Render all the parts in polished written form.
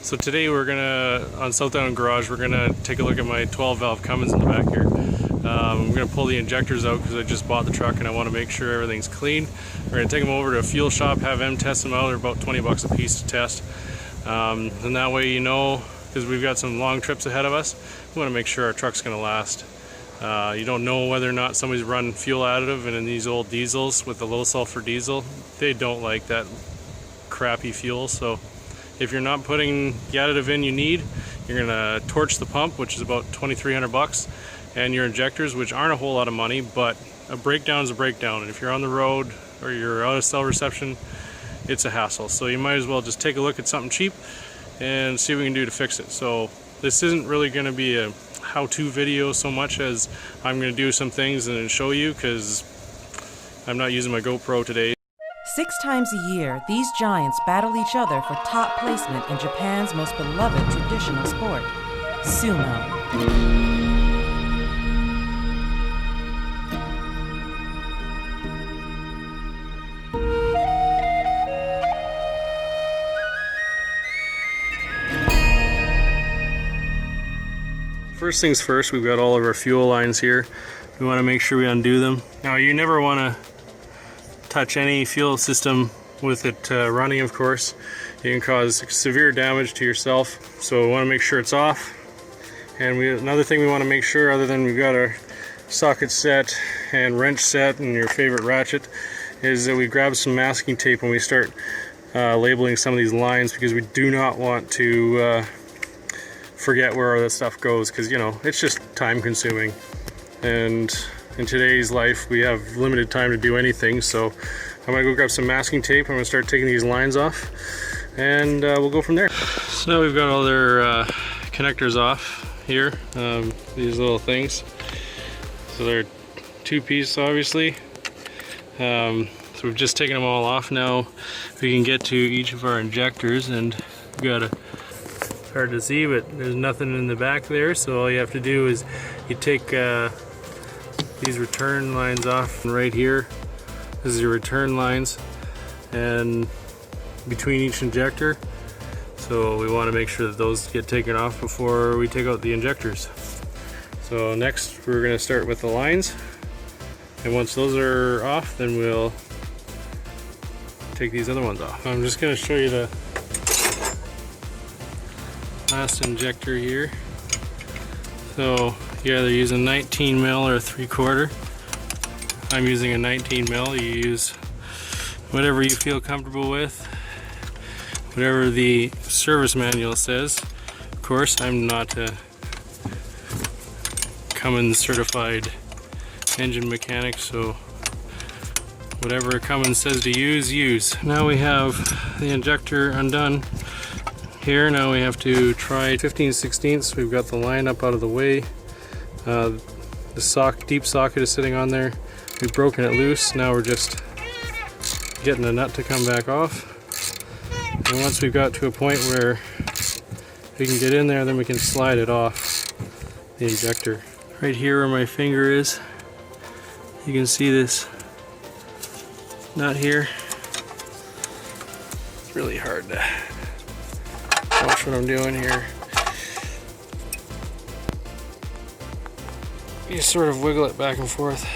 So today we're gonna, on South Down Garage, we're gonna take a look at my 12 valve Cummins in the back here. I'm gonna pull the injectors out because I just bought the truck and I want to make sure everything's clean. We're gonna take them over to a fuel shop, have them test them out. They're about 20 bucks a piece to test. And that way, you know, because we've got some long trips ahead of us, we want to make sure our truck's gonna last. You don't know whether or not somebody's run fuel additive, and in these old diesels with the low sulfur diesel, they don't like that crappy fuel. So if you're not putting the additive in you need, you're gonna torch the pump, which is about 2,300 bucks, and your injectors, which aren't a whole lot of money, but a breakdown is a breakdown. And if you're on the road or you're out of cell reception, it's a hassle. So you might as well just take a look at something cheap and see what we can do to fix it. So this isn't really gonna be a how-to video so much as I'm gonna do some things and show you, because I'm not using my GoPro today. 6 times a year, these giants battle each other for top placement in Japan's most beloved traditional sport, sumo. First things first, we've got all of our fuel lines here. We want to make sure we undo them. Now, you never want to touch any fuel system with it running, of course. You can cause severe damage to yourself, so we want to make sure it's off. And another thing we want to make sure, other than we've got our socket set and wrench set and your favorite ratchet, is that we grab some masking tape when we start labeling some of these lines, because we do not want to forget where all this stuff goes, because, you know, it's just time consuming. And in today's life, we have limited time to do anything, so I'm gonna go grab some masking tape. I'm gonna start taking these lines off, and we'll go from there. So now we've got all their connectors off here, these little things. So they're 2-piece, obviously. So we've just taken them all off. Now we can get to each of our injectors, and we've got hard to see, but there's nothing in the back there. So all you have to do is you take these return lines off right here. This is your return lines, and between each injector. So we want to make sure that those get taken off before we take out the injectors. So next we're going to start with the lines, and once those are off, then we'll take these other ones off. I'm just going to show you the last injector here. So you either use a 19 mil or a 3/4. I'm using a 19 mil. You use whatever you feel comfortable with, whatever the service manual says. Of course, I'm not a Cummins certified engine mechanic, so whatever Cummins says to use. Now we have the injector undone here. Now we have to try 15/16. We've got the line up out of the way. The deep socket is sitting on there. We've broken it loose. Now we're just getting the nut to come back off. And once we've got to a point where we can get in there, then we can slide it off the injector. Right here where my finger is, you can see this nut here. It's really hard to watch what I'm doing here. You sort of wiggle it back and forth.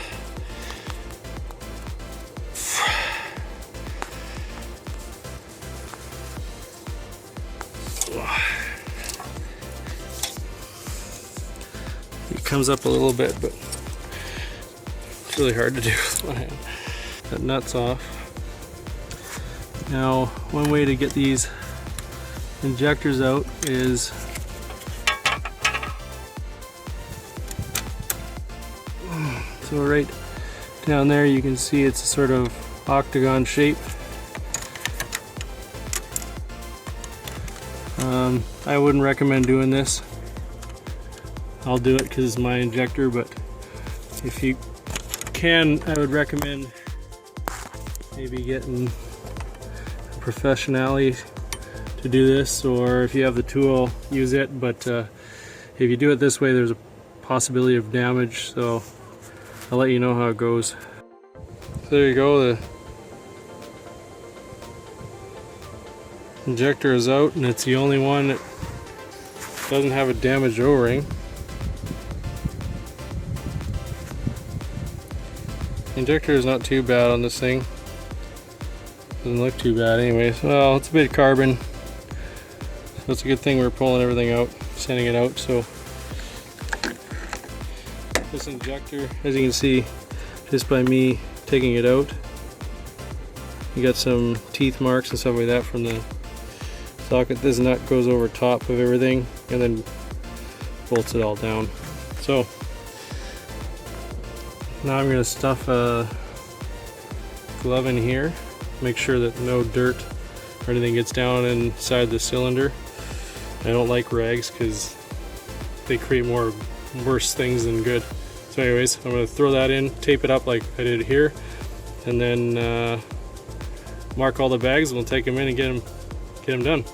It comes up a little bit, but it's really hard to do with one hand. That nut's off. Now, one way to get these injectors out is so right down there you can see it's a sort of octagon shape. I wouldn't recommend doing this. I'll do it because it's my injector, but if you can, I would recommend maybe getting a professionally to do this, or if you have the tool, use it. But if you do it this way, there's a possibility of damage, so I'll let you know how it goes. So there you go, the Injector is out, and it's the only one that doesn't have a damaged O-ring. Injector is not too bad on this thing. Doesn't look too bad anyways. Well, it's a bit of carbon. So it's a good thing we're pulling everything out, sending it out. So this injector, as you can see, just by me taking it out, you got some teeth marks and stuff like that from the socket. This nut goes over top of everything and then bolts it all down. So now I'm going to stuff a glove in here, make sure that no dirt or anything gets down inside the cylinder. I don't like rags because they create more worse things than good. So anyways, I'm going to throw that in, tape it up like I did here, and then mark all the bags, and we'll take them in and get them done.